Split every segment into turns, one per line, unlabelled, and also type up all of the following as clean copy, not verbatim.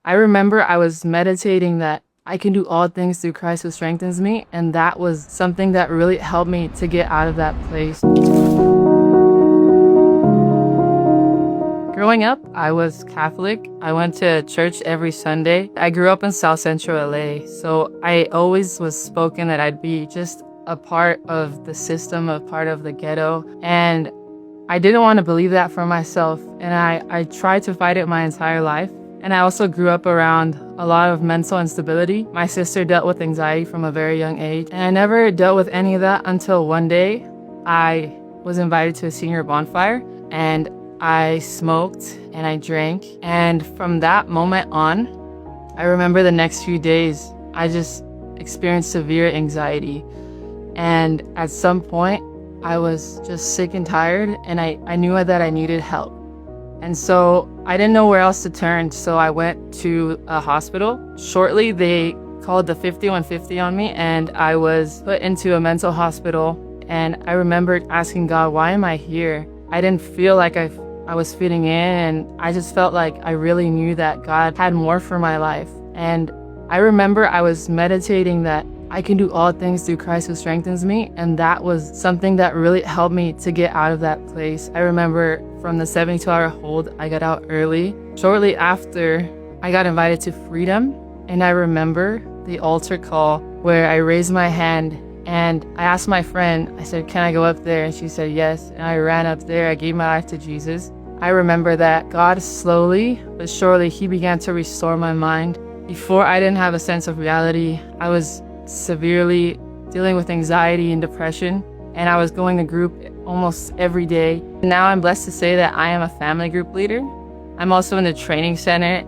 I remember I was meditating that I can do all things through Christ who strengthens me, and that was something that really helped me to get out of that place. Growing up, I was Catholic. I went to church every Sunday. I grew up in South Central LA, so I always was spoken that I'd be just a part of the system, a part of the ghetto. And I didn't want to believe that for myself, and I tried to fight it my entire life. And I also grew up around a lot of mental instability. My sister dealt with anxiety from a very young age, and I never dealt with any of that until one day I was invited to a senior bonfire, and I smoked and I drank. And from that moment on, I remember the next few days, I just experienced severe anxiety. And at some point, I was just sick and tired, and I knew that I needed help. And so I didn't know where else to turn, so I went to a hospital. Shortly, they called the 5150 on me, and I was put into a mental hospital. And I remembered asking God, why am I here? I didn't feel like I was fitting in, and I just felt like I really knew that God had more for my life. And I remember I was meditating that I can do all things through Christ who strengthens me, and that was something that really helped me to get out of that place. I remember from the 72-hour hold, I got out early. Shortly after, I got invited to Freedom, and I remember the altar call where I raised my hand and I asked my friend, I said, can I go up there? And she said yes, and I ran up there. I gave my life to Jesus. I remember that God slowly but surely, he began to restore my mind. Before, I didn't have a sense of reality. I was severely dealing with anxiety and depression, and I was going to group almost every day. Now I'm blessed to say that I am a family group leader. I'm also in the training center,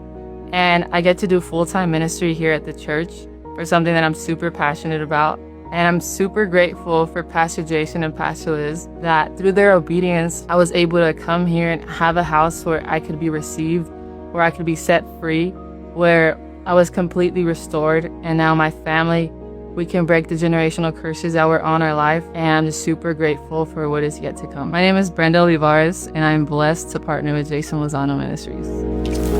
and I get to do full-time ministry here at the church for something that I'm super passionate about. And I'm super grateful for Pastor Jason and Pastor Liz that through their obedience, I was able to come here and have a house where I could be received, where I could be set free, where I was completely restored. And now my family, we can break the generational curses that were on our life. And I'm just super grateful for what is yet to come. My name is Brenda, and I'm blessed to partner with Jason Lozano Ministries.